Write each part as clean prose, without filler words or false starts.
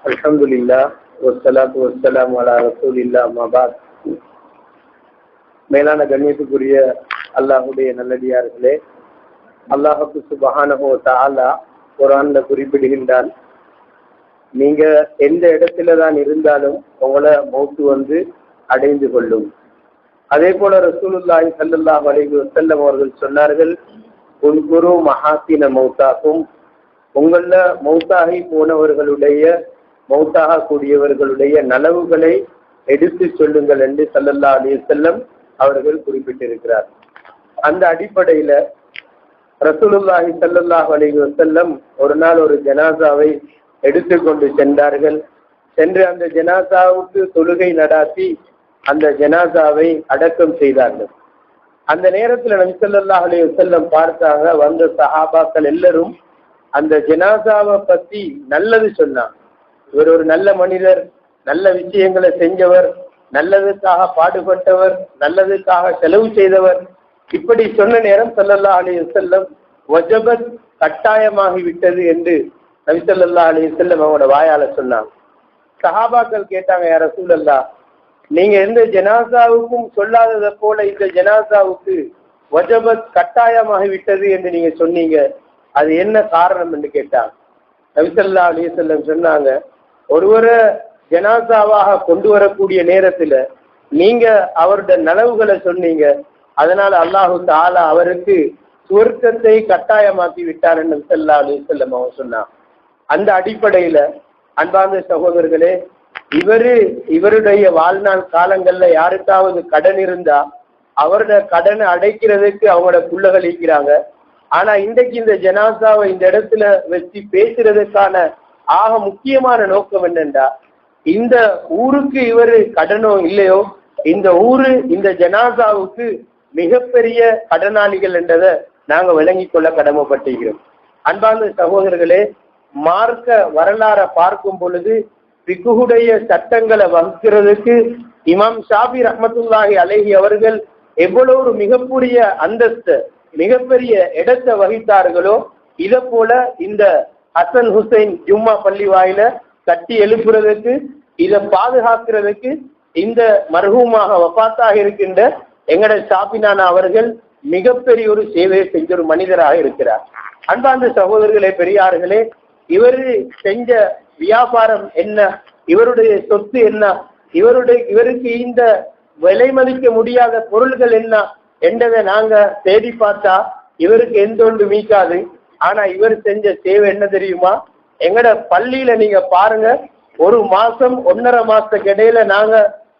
அல்ஹம்துலில்லாஹ் வஸ்ஸலாத்து வஸ்ஸலாமு அலா ரசூலில்லாஹ் அம்மா பஅத். மேலான கண்ணியத்துக்குரிய அல்லாஹ்வுடைய நல்லடியார்களே, அல்லாஹ் சுப்ஹானஹு வ தஆலா குர்ஆன்ல குறிப்பிடுகின்றான், நீங்க எந்த இடத்துல தான் இருந்தாலும் உங்களை மௌத்து வந்து அடைந்து கொள்ளும். அதே போல ரசூலுல்லாஹி ஸல்லல்லாஹு அலைஹி வஸல்லம் அவர்கள் சொன்னார்கள், உன்குரு மஹாசின மௌத்தாக்கும், உங்கள மௌத்தாகி போனவர்களுடைய மௌத்தாக கூடியவர்களுடைய நலவுகளை எடுத்து சொல்லுங்கள் என்று ஸல்லல்லாஹு அலைஹி வஸல்லம் அவர்கள் குறிப்பிட்டிருக்கிறார். அந்த அடிப்படையில ரசூலுல்லாஹி ஸல்லல்லாஹு அலைஹி வஸல்லம் ஒரு நாள் ஒரு ஜனாசாவை எடுத்துக்கொண்டு சென்றார்கள். சென்று அந்த ஜனாசாவுக்கு தொழுகை நடாத்தி அந்த ஜனாசாவை அடக்கம் செய்தார்கள். அந்த நேரத்தில் நபி ஸல்லல்லாஹு அலைஹி வஸல்லம் பார்த்தாங்க, வந்த சஹாபாக்கள் எல்லாரும் அந்த ஜனாசாவை பத்தி நல்லது சொன்னாங்க. இவர் ஒரு நல்ல மனிதர், நல்ல விஷயங்களை செஞ்சவர், நல்லதுக்காக பாடுபட்டவர், நல்லதுக்காக செலவு செய்தவர். இப்படி சொன்ன நேரம் ஸல்லல்லாஹு அலைஹி வஸல்லம் வஜபத் கட்டாயமாகிவிட்டது என்று நபி ஸல்லல்லாஹு அலைஹி வஸல்லம் அவங்களோட வாயால சொன்னாங்க. சஹாபாக்கள் கேட்டாங்க, யா ரசூலல்லாஹ், நீங்க எந்த ஜனாசாவுக்கும் சொல்லாததை போல இந்த ஜனாசாவுக்கு வஜபத் கட்டாயமாகிவிட்டது என்று நீங்க சொன்னீங்க, அது என்ன காரணம் என்று கேட்டாங்க. நபி ஸல்லல்லாஹு அலைஹி வஸல்லம் சொன்னாங்க, ஒருவரை ஜனாசாவாக கொண்டு வரக்கூடிய நேரத்துல நீங்க அவருடைய நலவுகளை சொன்னீங்க, அதனால அல்லாஹு தஆலா அவருக்கு சுவர்க்கத்தை கட்டாயமாக்கி விட்டார் என்று ஸல்லல்லாஹு அலைஹி வஸல்லம் அவங்க சொன்னாங்க. அந்த அடிப்படையில அன்பார்ந்த சகோதரர்களே, இவருடைய வாழ்நாள் காலங்கள்ல யாருக்காவது கடன் இருந்தா அவருடைய கடனை அடைக்கிறதுக்கு அவங்களோட புள்ளகள் இருக்கிறாங்க. ஆனா இன்றைக்கு இந்த ஜனாசாவை இந்த இடத்துல வச்சு பேசுறதுக்கான ஆக முக்கியமான நோக்கம் என்னண்டா, இந்த ஊருக்கு இவரு கடனோ இல்லையோ, இந்த ஊரு இந்த ஜனாசாவுக்கு மிகப்பெரிய கடனாளிகள் என்றதை நாங்க விளங்கிக் கொள்ள கடமைப்பட்டிருக்கிறோம். அன்பார்ந்த சகோதரர்களே, மார்க்க வரலாறை பார்க்கும் பொழுது ஃபிக்ஹுடைய சட்டங்களை வகுக்கிறதுக்கு இமாம் ஷாஃபி ரஹ்மத்துல்லாஹி அலைஹி அவர்கள் எவ்வளவு ஒரு மிகப்பெரிய அந்தஸ்து, மிகப்பெரிய இடத்தை வகித்தார்களோ, இதை போல இந்த ஹசன் ஹுசைன் ஜும்மா பள்ளி வாயில கட்டி எழுப்புறதுக்கு, இதை பாதுகாக்கிறதுக்கு இந்த மர்ஹூமாக வஃபாத்தாக இருக்கின்ற எங்கட ஷாஃபி நானா அவர்கள் மிகப்பெரிய ஒரு சேவையை செஞ்ச ஒரு மனிதராக இருக்கிறார். அன்பார்ந்த சகோதரர்களே, பெரியார்களே, இவர் செஞ்ச வியாபாரம் என்ன, இவருடைய சொத்து என்ன, இவருக்கு இந்த விலை மதிக்க முடியாத பொருள்கள் என்ன என்றதை நாங்க தேடி பார்த்தா இவருக்கு எந்த ஒன்று மீக்காது. ஆனா இவர் செஞ்ச சேவை என்ன தெரியுமா? எங்கட பள்ளியில நீங்க பாருங்க, ஒரு மாசம் 1.5 மாசத்துக்கு இடையில நாங்க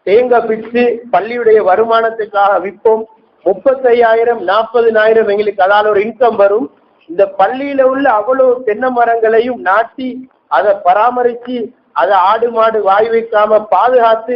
தேங்காய் பிச்சு பள்ளியுடைய வருமானத்துக்காக விற்போம். 35,000 40,000 எங்களுக்கு அதால ஒரு இன்கம் வரும். இந்த பள்ளியில உள்ள அவ்வளவு தென்னை மரங்களையும் நாட்டி அதை பராமரிச்சு அதை ஆடு மாடு வாய் வைக்காம பாதுகாத்து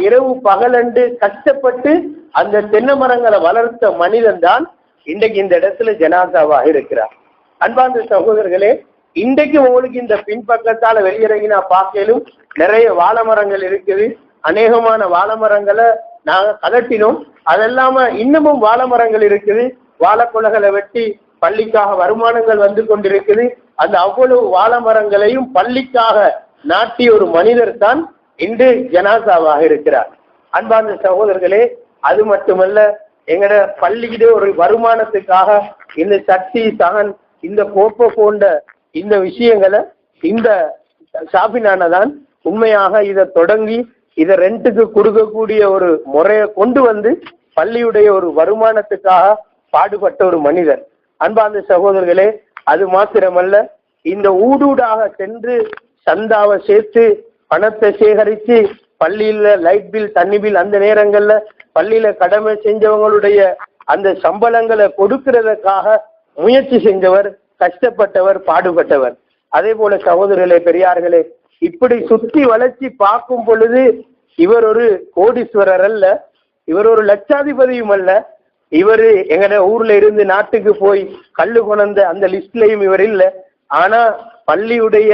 இரவு பகலண்டு கஷ்டப்பட்டு அந்த தென்னை மரங்களை வளர்த்த மனிதன் தான் இன்றைக்கு இந்த இடத்துல ஜனாசாவாக இருக்கிறார். அன்பார்ந்த சகோதரர்களே, இன்றைக்கு உங்களுக்கு இந்த பின்பக்கத்தால வெளியிறங்கினா பார்க்கலும் நிறைய வாழை மரங்கள் இருக்குது. அநேகமான வாழை மரங்களை நாங்க கலட்டினோம். அதெல்லாம இன்னமும் வாழை மரங்கள் இருக்குது. வாழைக்குலைகளை வெட்டி பள்ளிக்காக வருமானங்கள் வந்து கொண்டிருக்குது. அந்த அவ்வளவு வாழை மரங்களையும் பள்ளிக்காக நாட்டிய ஒரு மனிதர் தான் இன்று ஜனாசாவாக இருக்கிறார். அன்பார்ந்த சகோதரர்களே, அது மட்டுமல்ல, எங்கட பள்ளியிட ஒரு வருமானத்துக்காக இந்த சட்டி சகன் இந்த கோப்பை போன்ற இந்த விஷயங்களை இந்த ஷாஃபி நானா தான் உண்மையாக இதை தொடங்கி இதை ரெண்டுக்கு கொடுக்கக்கூடிய ஒரு முறையை கொண்டு வந்து பள்ளியுடைய ஒரு வருமானத்துக்காக பாடுபட்ட ஒரு மனிதர். அன்பார்ந்த சகோதரர்களே, அது மாத்திரமல்ல, இந்த ஊடூடாக சென்று சந்தாவை சேர்த்து பணத்தை சேகரித்து பள்ளியில லைட் பில் தண்ணி பில் அந்த நேரங்கள்ல பள்ளியில கடமை செஞ்சவங்களுடைய அந்த சம்பளங்களை கொடுக்கிறதுக்காக முயற்சி செஞ்சவர், கஷ்டப்பட்டவர், பாடுபட்டவர். அதே போல சகோதரர்களே, பெரியார்களே, இப்படி சுத்தி வளர்ச்சி பார்க்கும் பொழுது இவர் ஒரு கோடீஸ்வரர் அல்ல, இவர் ஒரு லட்சாதிபதியும் அல்ல. இவர் எங்கட ஊர்ல இருந்து நாட்டுக்கு போய் கல்லு கொணர்ந்த அந்த லிஸ்ட்லயும் இவர் இல்லை. ஆனா பள்ளியுடைய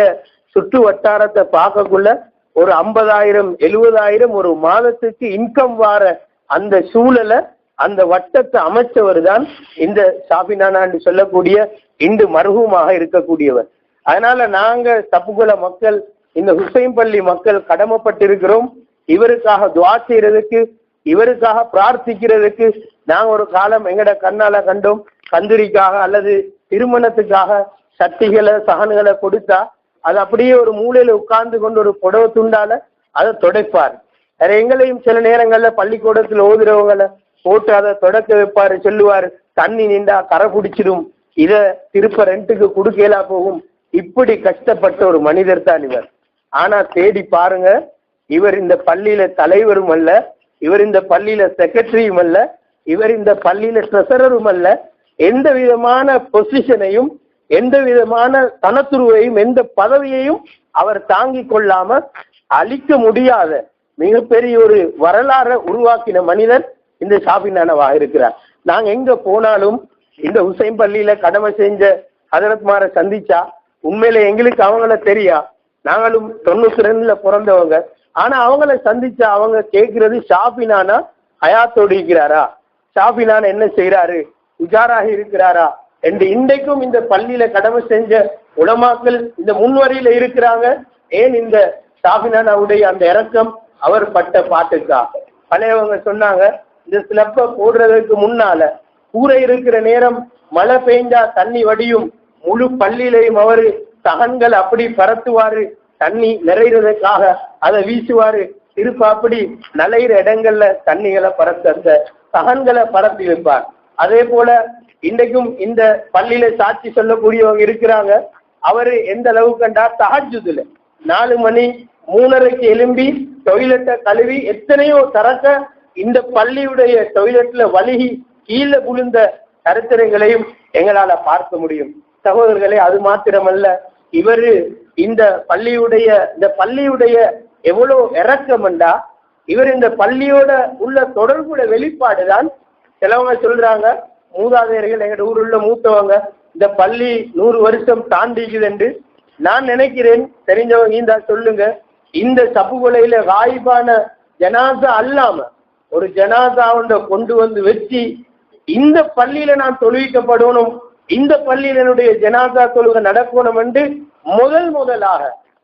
சுற்று வட்டாரத்தை பார்க்கக்குள்ள ஒரு 50,000 70,000 ஒரு மாதத்துக்கு இன்கம் வார அந்த சூழலை அந்த வட்டத்தை அமைச்சவர் தான் இந்த ஷாஃபி நானா என்று சொல்லக்கூடிய இன்று மர்ஹூமாக இருக்கக்கூடியவர். அதனால நாங்க தப்புக்குல மக்கள் இந்த ஹுசைன் பள்ளி மக்கள் கடமைப்பட்டிருக்கிறோம். இவருக்காக துஆ செய்யறதுக்கு, இவருக்காக பிரார்த்திக்கிறதுக்கு. நாங்க ஒரு காலம் எங்கட கண்ணால கண்டோம், கந்திரிக்காக அல்லது திருமணத்துக்காக சட்டிகளை சகன்களை கொடுத்தா அது அப்படியே ஒரு மூலையில உட்கார்ந்து கொண்டு ஒரு புடவை துண்டால அதை துடைப்பார். வேற எங்களையும் சில நேரங்கள்ல பள்ளிக்கூடத்துல ஓதுறவங்களை போட்டு அதை தொடக்க வைப்பாரு, சொல்லுவாரு தண்ணி நின்றா கரை பிடிச்சிடும், இத திருப்ப ரெண்டுக்கு கொடுக்கலா போகும். இப்படி கஷ்டப்பட்ட ஒரு மனிதர் தான் இவர். ஆனா தேடி பாருங்க, இவர் இந்த பள்ளியில தலைவரும் அல்ல, இவர் இந்த பள்ளியில செக்ரட்டரியும் அல்ல, இவர் இந்த பள்ளியில ட்ரெசரரும் அல்ல. எந்த விதமான பொசிஷனையும், எந்த விதமான தனத்துருவையும், எந்த பதவியையும் அவர் தாங்கி கொள்ளாம அழிக்க முடியாத மிகப்பெரிய ஒரு வரலாறை உருவாக்கின மனிதர் இந்த ஷாஃபி நானாவாக இருக்கிறார். நாங்க எங்க போனாலும் இந்த ஹுசைன் பள்ளியில கடமை செஞ்ச ஹதரத்மாரை சந்திச்சா உண்மையில எங்களுக்கு அவங்கள தெரியா, நாங்களும் 92ல பிறந்தவங்க. ஆனா அவங்கள சந்திச்சா அவங்க கேட்கிறது ஷாஃபி நானா ஹயாத்தோடு இருக்கிறாரா, ஷாஃபி நானா என்ன செய்யறாரு, உஜாராக இருக்கிறாரா என்று. இன்றைக்கும் இந்த பள்ளியில கடமை செஞ்ச உலமாக்கள் இந்த முன்வரியில இருக்கிறாங்க. ஏன் இந்த ஷாஃபி நானாவுடைய அந்த இறக்கம் அவர் பட்ட பாட்டுக்காக. பழையவங்க சொன்னாங்க, இந்த ஸ்லப்ப போடுறதுக்கு முன்னால கூரை இருக்கிற நேரம் மழை பெய்ஞ்சா தண்ணி வடியும், முழு பள்ளியிலையும் அவரு சகன்கள் அப்படி பரத்துவாரு, தண்ணி நிறைகிறதுக்காக அதை வீசுவாரு, திருப்ப அப்படி நலைகிற இடங்கள்ல தண்ணிகளை பரத்த அந்த சகன்களை பரப்பி வைப்பார். அதே போல இன்றைக்கும் இந்த பள்ளியில சாட்சி சொல்லக்கூடியவங்க இருக்கிறாங்க. அவரு எந்த அளவு கண்டா தஹஜ்ஜுதுல 4 மணி 3:30க்கு எழும்பி டொய்லெட்டை கழுவி எத்தனையோ தரக்க இந்த பள்ளியுடைய டொய்லெட்ல வலிகி கீழே விழுந்த சரித்திரங்களையும் எங்களால பார்க்க முடியும். சகோதரர்களே, அது மாத்திரமல்ல, இவரு இந்த பள்ளியுடைய எவ்வளவு இறக்கம்ண்டா, இவர் இந்த பள்ளியோட உள்ள தொடர்புடைய வெளிப்பாடுதான். சிலவங்க சொல்றாங்க, மூதாதையர்கள் எங்க ஊருள்ள மூத்தவங்க இந்த பள்ளி 100 வருஷம் தாண்டிக்குது என்று. நான் நினைக்கிறேன், தெரிஞ்சவங்க இருந்தா சொல்லுங்க, இந்த சப்புகொலையில காயிபான ஜனாசா அல்லாம ஒரு ஜனாசாவுண்ட கொண்டு வந்து வச்சு இந்த பள்ளியில நான் தொழுவிக்கப்படணும், இந்த பள்ளியில என்னுடைய ஜனாசா தொழுகை நடக்கணும் என்று முதலாக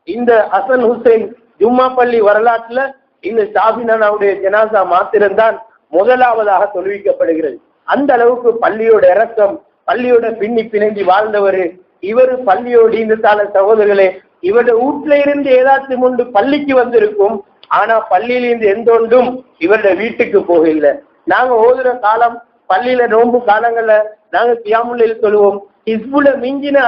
இந்த ஹசன் ஹுசைன் ஜும்மா பள்ளி வரலாற்றுல இந்த ஷாஃபி நானாவுடைய ஜனாசா மாத்திரம்தான் முதலாவதாக தொழுவிக்கப்படுகிறது. அந்த அளவுக்கு பள்ளியோட இறக்கம், பள்ளியோட பின்னி பிணைஞ்சி வாழ்ந்தவர் இவர். பள்ளியோடு இந்த தாள சகோதரர்களே, இவருடைய வீட்டுல இருந்து ஏதாச்சும் ஒன்று பள்ளிக்கு வந்திருக்கும், ஆனா பள்ளியிலிருந்து எந்த ஒன்றும் இவருடைய வீட்டுக்கு போகல. நாங்க ஓதுற காலம் பள்ளியில நோன்பு காலங்கள்ல நாங்க கியாமுல்லையில் சொல்லுவோம். ஹிஸ்புல மிஞ்சின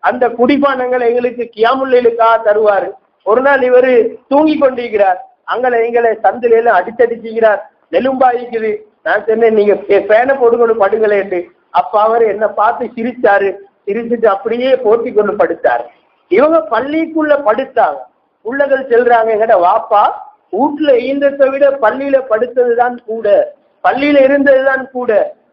அந்த குடிபானங்களை எங்களுக்கு கியாமுல்லையிலுக்காக தருவாரு. ஒரு நாள் இவரு தூங்கி கொண்டிருக்கிறார், எங்களை சந்தில எல்லாம் அடிச்சடிச்சுக்கிறார், நெலும்பாயிக்குது. நான் சொன்னேன், நீங்க பேனை போட்டுக்கொண்டு படுங்களே என்று. அப்ப அவர் என்ன பார்த்து சிரிச்சாரு, சிரிச்சுட்டு அப்படியே போட்டி கொண்டு படுத்தாரு. இவங்க பள்ளிக்குள்ள படுத்தாங்க. உள்ளகள் செல்றாங்க, எங்கட வாப்பா வீட்டுல ஈந்தத்தை விட பள்ளியில படுத்ததுதான் கூட, பள்ளியில இருந்ததுதான் கூட.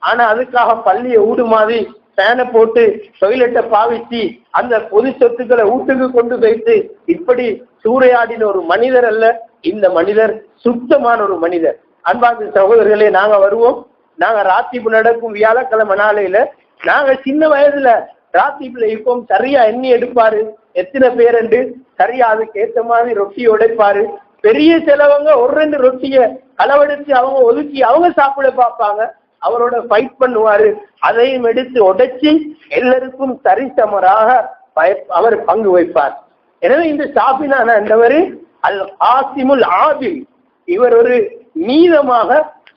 ஆனா அதுக்காக பள்ளியை ஊடு மாதிரி பேனை போட்டு டொய்லெட்டை பாவிச்சு அந்த பொது சொத்துக்களை வீட்டுக்கு கொண்டு போயிட்டு இப்படி சூறையாடின ஒரு மனிதர் அல்ல இந்த மனிதர், சுத்தமான ஒரு மனிதர். அன்பார்ந்த சகோதரர்களே, நாங்க வருவோம். நாங்க ராத்திப்பு நடக்கும் வியாழக்கிழமை நாளையில நாங்க சின்ன வயதுல ராத்திப்புல இப்போம் சரியா எண்ணி எடுப்பாரு, எத்தனை பேர் என்று சரியா அதுக்கு ஏத்த மாதிரி ரொட்டியை உடைப்பாரு. பெரிய சிலவங்க 1-2 ரொட்டிய களவெடுத்து அவங்க ஒதுக்கி அவங்க சாப்பிட பார்ப்பாங்க, அவரோட ஃபைட் பண்ணுவாரு. அதையும் எடுத்து உடைச்சி எல்லாருக்கும் சரிசமராக அவர் பங்கு வைப்பார். எனவே இந்த ஷாஃபி நானா என்றவர் அல் ஆசிமுல் ஆபில், இவர் ஒரு நீதமாக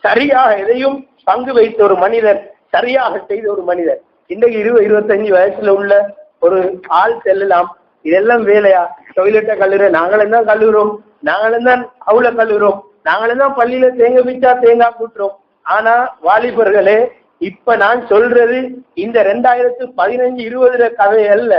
சரியாக எதையும் பங்கு வைத்த ஒரு மனிதர், சரியாக செய்த ஒரு மனிதர். இன்றைக்கு 20-25 வயசுல உள்ள ஒரு ஆள் செல்லலாம், இதெல்லாம் வேலையா? டொய்லெட்டை கழுவுற நாங்களும் தான் கழுவுறோம், நாங்களும் தான் அவுல கழுவுறோம், நாங்களும் தான் பள்ளியில தேங்காய் பிச்சா தேங்காய் கூட்டுறோம். ஆனா வாலிபர்களே, இப்ப நான் சொல்றது இந்த 2015-20 கதை அல்ல.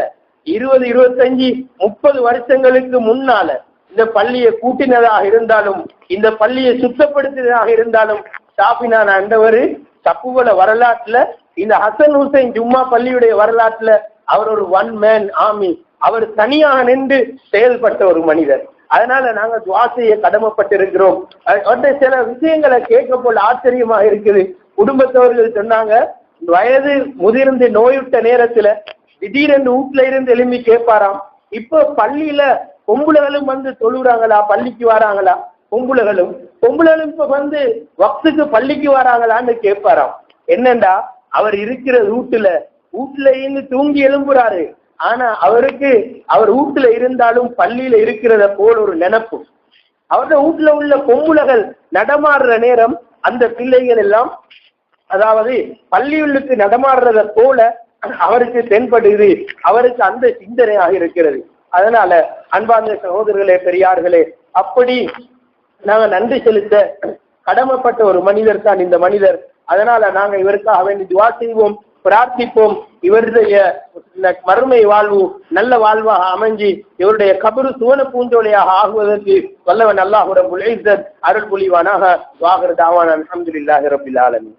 20-25-30 வருஷங்களுக்கு முன்னால இந்த பள்ளியை கூட்டினதாக இருந்தாலும் இந்த பள்ளியை சுத்தப்படுத்தினதாக இருந்தாலும் ஷாஃபி நானா என்றவர் சப்புவல வரலாற்றுல, இந்த ஹசன் ஹுசைன் ஜும்மா பள்ளியுடைய வரலாற்றுல அவர் ஒரு 1 மேன் ஆர்மி, அவர் தனியாக நின்று செயல்பட்ட ஒரு மனிதர். அதனால நாங்க துஆ செய்ய கடமைப்பட்டிருக்கிறோம். சில விஷயங்களை கேட்க போல ஆச்சரியமா இருக்குது. குடும்பத்தவர்கள் சொன்னாங்க, வயது முதிர்ந்து நோயுட்ட நேரத்துல திடீரென்று வீட்டுல இருந்து எழுப்பி கேட்பாராம், இப்போ பள்ளியில பொம்புலகளும் வந்து தொழுறாங்களா, பள்ளிக்கு வராங்களா? பொம்புலகளும் இப்ப வந்து வக்துக்கு பள்ளிக்கு வராங்களான்னு கேட்பாராம். என்னண்டா அவர் இருக்கிற வீட்டுல இருந்து தூங்கி எழும்புறாரு. ஆனா அவர் வீட்டுல இருந்தாலும் பள்ளியில இருக்கிறத போல் ஒரு நினைப்பு. அவருடைய வீட்டுல உள்ள பொம்புலகள் நடமாடுற நேரம் அந்த பிள்ளைகள் எல்லாம் அதாவது பள்ளியுள்ளுக்கு நடமாடுறத போல அவருக்கு தென்படுது, அவருக்கு அந்த சிந்தனையாக இருக்கிறது. அதனால அன்பார்ந்த சகோதரர்களே, பெரியார்களே, அப்படி நாங்க நன்றி செலுத்த கடமைப்பட்ட ஒரு மனிதர் தான் இந்த மனிதர். அதனால நாங்க இவருக்காக வேண்டி துவா செய்வோம், பிரார்த்திப்போம். இவருடைய மறுமை வாழ்வு நல்ல வாழ்வாக அமைஞ்சி இவருடைய கபரு சுவன பூஞ்சோலையாக ஆகுவதற்கு வல்லவன் அல்லாஹ் ரப்புல் இஸ்ஸத் அருள் புரிவானாக. வாஹிர் தாவானா அல்ஹம்துலில்லாஹி ரப்பில் ஆலமீன்.